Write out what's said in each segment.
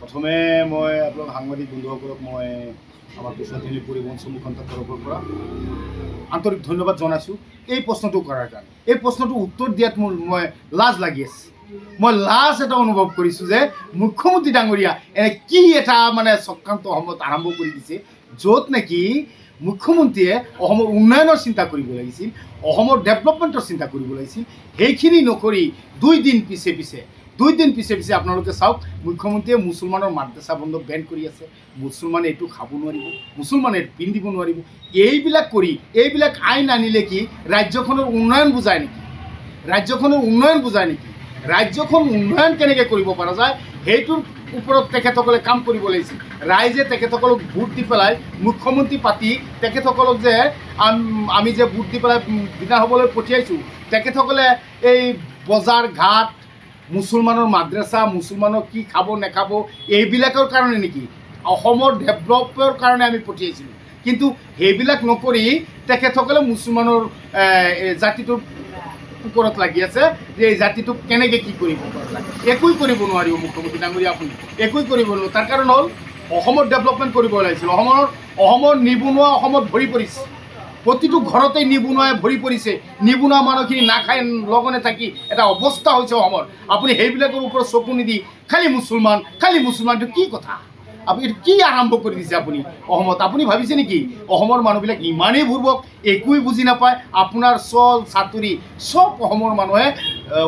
প্ৰথমে মই আপোনালোক সাংবাদিক বন্ধুসকলক মই আমাৰ কুশলী পৰিবহণ সমুখৰ তৰফৰ পৰা আন্তৰিক ধন্যবাদ জনাইছোঁ এই প্ৰশ্নটো কৰাৰ কাৰণে। এই প্ৰশ্নটো উত্তৰ দিয়াত মই লাজ লাগি আছে। মই লাজ এটা অনুভৱ কৰিছোঁ যে মুখ্যমন্ত্ৰী ডাঙৰীয়া কি এটা চক্ৰান্ত অসমত আৰম্ভ কৰি দিছে, য'ত নেকি মুখ্যমন্ত্ৰীয়ে অসমৰ উন্নয়নৰ চিন্তা কৰিব লাগিছিল, অসমৰ ডেভেলপমেণ্টৰ চিন্তা কৰিব লাগিছিল। সেইখিনি নকৰি দুই দিন পিছে আপোনালোকে চাওক, মুখ্যমন্ত্ৰীয়ে মুছলমানৰ মাদ্ৰাছা বন্ধ বেন কৰি আছে। মুছলমানে এইটো খাব নোৱাৰিব, মুছলমানে এইটো পিন্ধিব নোৱাৰিব। এইবিলাক আইন আনিলে কি ৰাজ্যখনৰ উন্নয়ন বুজায় নেকি? ৰাজ্যখন উন্নয়ন কেনেকৈ কৰিব পৰা যায় সেইটোৰ ওপৰত তেখেতসকলে কাম কৰিব লাগিছিল। ৰাইজে তেখেতসকলক ভোট দি পেলাই মুখ্যমন্ত্ৰী পাতি তেখেতসকলক যে আমি যে ভোট দি পেলাই বিধানসভালৈ পঠিয়াইছোঁ, তেখেতসকলে এই বজাৰ ঘাট, মুছলমানৰ মাদ্ৰাছা, মুছলমানৰ কি খাব নেখাব এইবিলাকৰ কাৰণে নেকি? অসমৰ ডেভেলপৰ কাৰণে আমি পঠিয়াইছিলোঁ, কিন্তু সেইবিলাক নকৰি তেখেতসকলে মুছলমানৰ জাতিটোৰ ওপৰত লাগি আছে যে এই জাতিটোক কেনেকৈ কি কৰিব পৰা যায়। একোৱেই কৰিব নোৱাৰিব মুখ্যমন্ত্ৰী ডাঙৰীয়া, আপুনি একোৱেই কৰিব নোৱাৰিব। তাৰ কাৰণ হ'ল অসমৰ ডেভেলপমেণ্ট কৰিব লাগিছিল। অসমৰ নিবনুৱা অসমত ভৰি পৰিছে, প্ৰতিটো ঘৰতে নিবনুৱাই ভৰি পৰিছে। নিবনুৱা মানুহখিনি নাখাই লগনে থাকি এটা অৱস্থা হৈছে অসমৰ। আপুনি সেইবিলাকৰ ওপৰত চকু নিদি খালি মুছলমানটো কি কথা? আপুনি এইটো কি আৰম্ভ কৰি দিছে আপুনি অসমত? আপুনি ভাবিছে নেকি অসমৰ মানুহবিলাক ইমানেই ভুৰ্বক, একোৱেই বুজি নাপায়? আপোনাৰ চল চাতুৰি চব অসমৰ মানুহে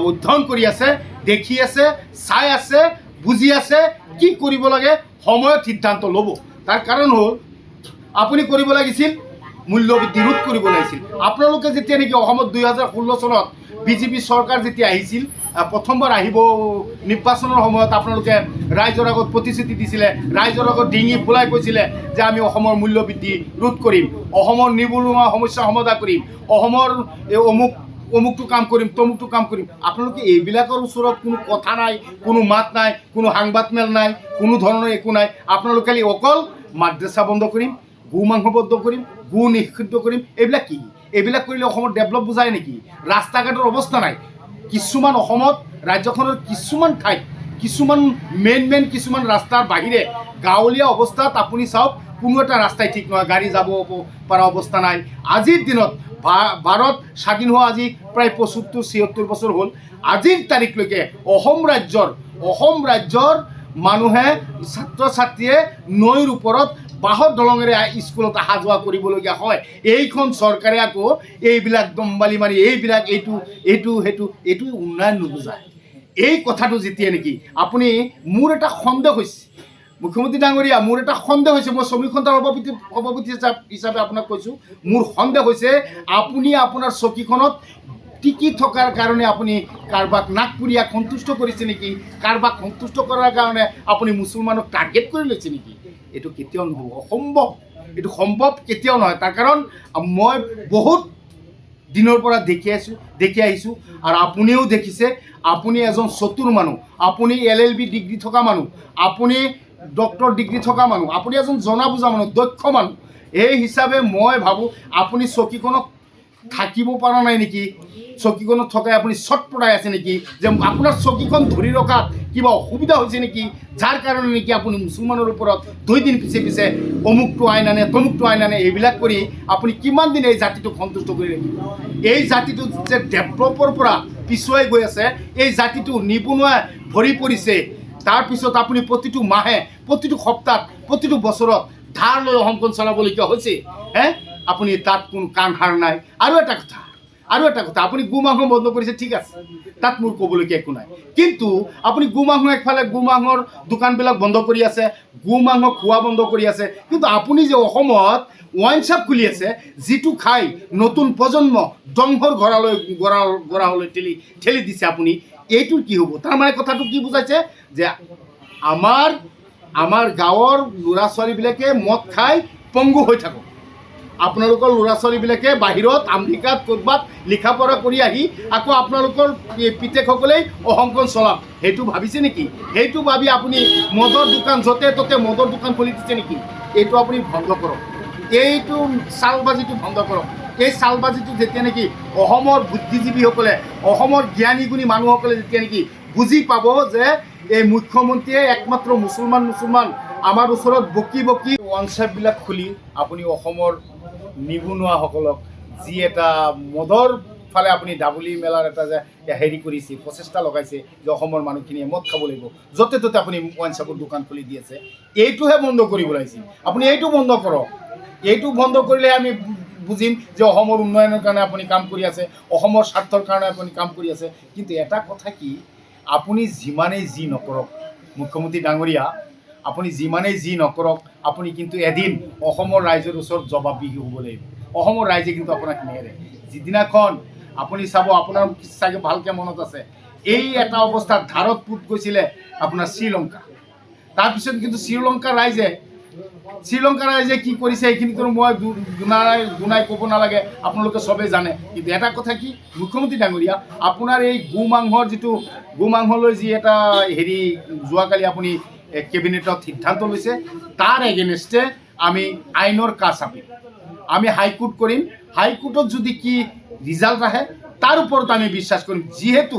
অধ্যয়ন কৰি আছে, দেখি আছে, চাই আছে, বুজি আছে। কি কৰিব লাগে সময়ত সিদ্ধান্ত ল'ব। তাৰ কাৰণ হ'ল আপুনি কৰিব লাগিছিল মূল্যবৃদ্ধি ৰোধ কৰিব লাগিছিল। আপোনালোকে যেতিয়া নেকি অসমত 2016 চনত বিজেপি চৰকাৰ যেতিয়া আহিছিল, প্ৰথমবাৰ আহিব নিৰ্বাচনৰ সময়ত আপোনালোকে ৰাইজৰ আগত প্ৰতিশ্ৰুতি দিছিলে, ৰাইজৰ আগত ডিঙি ফুলাই কৈছিলে যে আমি অসমৰ মূল্যবৃদ্ধি ৰোধ কৰিম, অসমৰ নিবনুৱা সমস্যা সমাধান কৰিম, অসমৰ অমুকটো কাম কৰিম, তমুকটো কাম কৰিম। আপোনালোকে এইবিলাকৰ ওচৰত কোনো কথা নাই, কোনো মাত নাই, কোনো সাংবাদ মেল নাই, কোনো ধৰণৰ একো নাই। আপোনালোকে খালি অকল মাদ্ৰাছা বন্ধ কৰিম, গো মাংস বন্ধ কৰিম, গো নিষিদ্ধ কৰিম। এইবিলাক কি? এইবিলাক কৰিলে অসমৰ ডেভেলপ বুজায় নেকি? ৰাস্তা ঘাটৰ অৱস্থা নাই। কিছুমান অসমত ৰাজ্যখনৰ কিছুমান ঠাইত মেইন কিছুমান ৰাস্তাৰ বাহিৰে গাঁৱলীয়া অৱস্থাত আপুনি চাওক, কোনো এটা ৰাস্তাই ঠিক নহয়, গাড়ী যাব পৰা অৱস্থা নাই। আজিৰ দিনত ভাৰত স্বাধীন হোৱা আজি প্ৰায় 75-76 বছৰ হ'ল। আজিৰ তাৰিখলৈকে অসম ৰাজ্যৰ মানুহে, ছাত্ৰ ছাত্ৰীয়ে নৈৰ ওপৰত বাঁহৰ দলঙেৰে স্কুলত অহা যোৱা কৰিবলগীয়া হয়। এইখন চৰকাৰে আকৌ এইবিলাক দম্বালি মাৰি এইটো উন্নয়ন নুবুজায়। এই কথাটো যেতিয়া নেকি আপুনি, মোৰ এটা সন্দেহ হৈছে মুখ্যমন্ত্ৰী ডাঙৰীয়া, মোৰ এটা সন্দেহ হৈছে, মই শ্ৰমিকসন্থাৰ সভাপতি হিচাপে আপোনাক কৈছোঁ, মোৰ সন্দেহ হৈছে আপুনি আপোনাৰ চকীখনত টিকি থকাৰ কাৰণে আপুনি কাৰোবাক নাগপুৰীয়াক সন্তুষ্ট কৰিছে নেকি? কাৰোবাক সন্তুষ্ট কৰাৰ কাৰণে আপুনি মুছলমানক টাৰ্গেট কৰি লৈছে নেকি? এইটো কেতিয়াও নহ'ব, অসম্ভৱ। এইটো সম্ভৱ কেতিয়াও নহয়। তাৰ কাৰণ মই বহুত দিনৰ পৰা দেখি আহিছোঁ আৰু আপুনিও দেখিছে। আপুনি এজন চতুৰ মানুহ, আপুনি LLB ডিগ্ৰী থকা মানুহ, আপুনি ডক্টৰ ডিগ্ৰী থকা মানুহ, আপুনি এজন জনা বুজা মানুহ, দক্ষ মানুহ। এই হিচাপে মই ভাবোঁ আপুনি চকীখনত থাকিব পৰা নাই নেকি? চকীখনত থকাই আপুনি চটপটাই আছে নেকি? যে আপোনাৰ চকীখন ধৰি ৰখাত কিবা অসুবিধা হৈছে নেকি? যাৰ কাৰণে নেকি আপুনি মুছলমানৰ ওপৰত 2 দিন পিছে অমুকটো আইন আনে, তমুকটো আইন আনে, এইবিলাক কৰি আপুনি কিমান দিন এই জাতিটোক সন্তুষ্ট কৰি ৰাখিব? এই জাতিটো যে ডেভেলপৰ পৰা পিছুৱাই গৈ আছে, এই জাতিটো নিবনুৱাই ভৰি পৰিছে। তাৰপিছত আপুনি প্ৰতিটো মাহে, প্ৰতিটো সপ্তাহত, প্ৰতিটো বছৰত ধাৰ লৈ অসমখন চলাবলগীয়া হৈছে। আপুনি তাত কোনো কাণ সাৰ নাই। আৰু এটা কথা, আপুনি গো মাংস বন্ধ কৰিছে, ঠিক আছে, তাত মোৰ ক'বলগীয়া একো নাই। কিন্তু আপুনি গো মাংস একফালে গো মাংসৰ দোকানবিলাক বন্ধ কৰি আছে, গো মাংস খোৱা বন্ধ কৰি আছে, কিন্তু আপুনি যে অসমত ৱাইন শ্বপ খুলি আছে, যিটো খাই নতুন প্ৰজন্ম ধ্বংসৰ গৰালৈ ঠেলি দিছে আপুনি, এইটোৰ কি হ'ব? তাৰমানে কথাটো কি বুজাইছে যে আমাৰ গাঁৱৰ ল'ৰা ছোৱালীবিলাকে মদ খাই পংগু হৈ থাকক, আপোনালোকৰ ল'ৰা ছোৱালীবিলাকে বাহিৰত আমেৰিকাত ক'ৰবাত লিখা পঢ়া কৰি আহি আকৌ আপোনালোকৰ পিতেকসকলেই অসমখন চলাওক, সেইটো ভাবিছে নেকি? সেইটো ভাবি আপুনি মদৰ দোকান য'তে ত'তে মদৰ দোকান খুলি দিছে নেকি? এইটো আপুনি বন্ধ কৰক, এইটো চালবাজিটো বন্ধ কৰক। এই চালবাজিটো যেতিয়া নেকি অসমৰ বুদ্ধিজীৱীসকলে, অসমৰ জ্ঞানী গুণী মানুহসকলে যেতিয়া নেকি বুজি পাব যে এই মুখ্যমন্ত্ৰীয়ে একমাত্ৰ মুছলমান আমাৰ ওচৰত বকি ওৱান শ্বপবিলাক খুলি আপুনি অসমৰ নিবনুৱাসকলক যি এটা মদৰ ফালে আপুনি ডাবুলি মেলাৰ এটা যে হেৰি কৰিছে, প্ৰচেষ্টা লগাইছে যে অসমৰ মানুহখিনিয়ে মদ খাব লাগিব, য'তে ত'তে আপুনি ওৱান শ্বপৰ দোকান খুলি দি আছে, এইটোহে বন্ধ কৰিব লাগিছিল। আপুনি এইটো বন্ধ কৰক। এইটো বন্ধ কৰিলে আমি বুজিম যে অসমৰ উন্নয়নৰ কাৰণে আপুনি কাম কৰি আছে, অসমৰ স্বাৰ্থৰ কাৰণে আপুনি কাম কৰি আছে। কিন্তু এটা কথা কি, আপুনি যিমানেই যি নকৰক মুখ্যমন্ত্ৰী ডাঙৰীয়া, আপুনি যিমানেই যি নকৰক, আপুনি কিন্তু এদিন অসমৰ ৰাইজৰ ওচৰত জবাবদিহি হ'ব লাগিব। অসমৰ ৰাইজে কিন্তু আপোনাক নেৰে। যিদিনাখন আপুনি চাব, আপোনাৰ চাগে ভালকৈ মনত আছে, এই এটা অৱস্থাত ধাৰত পুত গৈছিলে আপোনাৰ শ্ৰীলংকা। তাৰপিছত কিন্তু শ্ৰীলংকাৰ ৰাইজে কি কৰিছে এইখিনিতো মই গুণাই ক'ব নালাগে, আপোনালোকে চবেই জানে। কিন্তু এটা কথা কি, মুখ্যমন্ত্ৰী ডাঙৰীয়া, আপোনাৰ এই গোমাংসলৈ যি এটা হেৰি যোৱাকালি আপুনি কেবিনেটত সিদ্ধান্ত লৈছে, তাৰ এগেইনষ্টে আমি আইনৰ কাষ চাপিম, আমি হাইকোৰ্ট কৰিম। হাইকোৰ্টত যদি কি ৰিজাল্ট আহে তাৰ ওপৰত আমি বিশ্বাস কৰিম। যিহেতু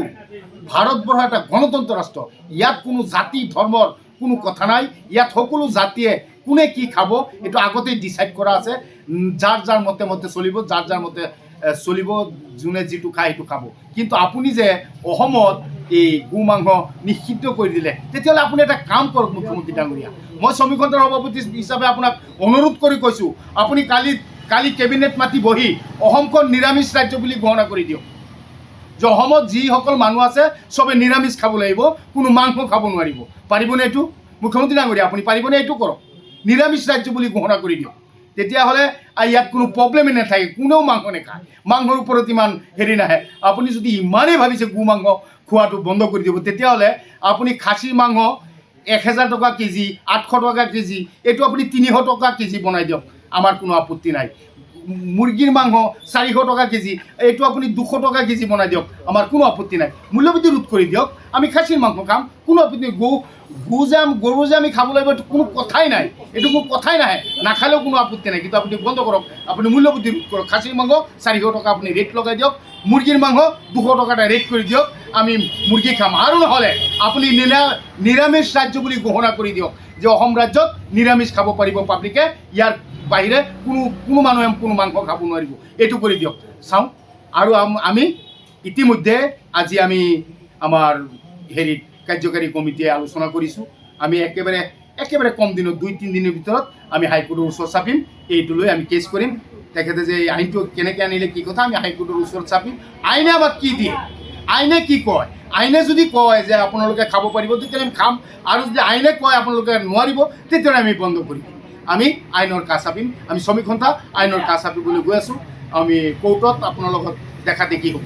ভাৰতবৰ্ষ এটা গণতন্ত্ৰ ৰাষ্ট্ৰ, ইয়াত কোনো জাতি ধৰ্মৰ কোনো কথা নাই। ইয়াত সকলো জাতিয়ে কোনে কি খাব এইটো আগতেই ডিচাইড কৰা আছে। যাৰ মতে চলিব, যাৰ মতে চলিব, যোনে যিটো খায় সেইটো খাব। কিন্তু আপুনি যে অসমত এই গোমাংস নিষিদ্ধ কৰি দিলে, তেতিয়াহ'লে আপুনি এটা কাম কৰক মুখ্যমন্ত্ৰী ডাঙৰীয়া। মই শ্ৰমিক সন্থাৰ সভাপতি হিচাপে আপোনাক অনুৰোধ কৰি কৈছোঁ, আপুনি কালি কেবিনেট মাতি বহি অসমখন নিৰামিষ ৰাজ্য বুলি ঘোষণা কৰি দিয়ক। যে অসমত যিসকল মানুহ আছে চবে নিৰামিষ খাব লাগিব, কোনো মাংস খাব নোৱাৰিব। পাৰিবনে এইটো মুখ্যমন্ত্ৰী ডাঙৰীয়া? আপুনি পাৰিবনে এইটো কৰক? নিৰামিষ ৰাজ্য বুলি ঘোষণা কৰি দিয়ক। তেতিয়াহ'লে ইয়াত কোনো প্ৰব্লেমেই নাথাকে, কোনেও মাংস নাখায়, মাংসৰ ওপৰত ইমান হেৰি নাহে। আপুনি যদি ইমানেই ভাবিছে গোমাংস খোৱাটো বন্ধ কৰি দিব, তেতিয়াহ'লে আপুনি খাচী মাংস 1000 টকা কেজি, 800 টকা কেজি, এইটো আপুনি 300 টকা কেজি বনাই দিয়ক, আমাৰ কোনো আপত্তি নাই। মুৰ্গীৰ মাংস 400 টকা কেজি, এইটো আপুনি 200 টকা কেজি বনাই দিয়ক, আমাৰ কোনো আপত্তি নাই। মূল্যবৃদ্ধি ৰোধ কৰি দিয়ক, আমি খাচীৰ মাংস খাম, কোনো আপত্তি। গৰু যে আমি খাব লাগিব, এইটো কোনো কথাই নাই, এইটো কোনো কথাই নাহে। নাখালেও কোনো আপত্তি নাই, কিন্তু আপুনি বন্ধ কৰক, আপুনি মূল্যবৃদ্ধি ৰোধ কৰক। খাচীৰ মাংস 400 টকা আপুনি ৰেট লগাই দিয়ক, মুৰ্গীৰ মাংস 200 টকা এটা ৰেট কৰি দিয়ক, আমি মুৰ্গী খাম। আৰু নহ'লে আপুনি নিৰামিষ ৰাজ্য বুলি ঘোষণা কৰি দিয়ক, যে অসম ৰাজ্যত নিৰামিষ খাব পাৰিব পাব্লিকে, ইয়াৰ বাহিৰে কোনো মানুহে কোনো মাংস খাব নোৱাৰিব, এইটো কৰি দিয়ক। চাওঁ। আৰু আমি ইতিমধ্যে আজি আমি আমাৰ হেৰিত কাৰ্যকাৰী কমিটিয়ে আলোচনা কৰিছোঁ। আমি একেবাৰে কম দিনত 2-3 দিনৰ ভিতৰত আমি হাইকোৰ্টৰ ওচৰত চাপিম। এইটো লৈ আমি কেছ কৰিম। তেখেতে যে এই আইনটো কেনেকৈ আনিলে কি কথা, আমি হাইকোৰ্টৰ ওচৰত চাপিম। আইনে আমাক কি দিয়ে, আইনে কি কয়। আইনে যদি কয় যে আপোনালোকে খাব পাৰিব, তেতিয়াহ'লে আমি খাম। আৰু যদি আইনে কয় আপোনালোকে নোৱাৰিব, তেতিয়াহ'লে আমি বন্ধ কৰিম। আমি আইনৰ কাষ চাপিম। আমি শ্ৰমিক সন্থা আইনৰ কাষ চাপিবলৈ গৈ আছোঁ। আমি কোৰ্টত আপোনাৰ লগত দেখা দেখি হ'ব।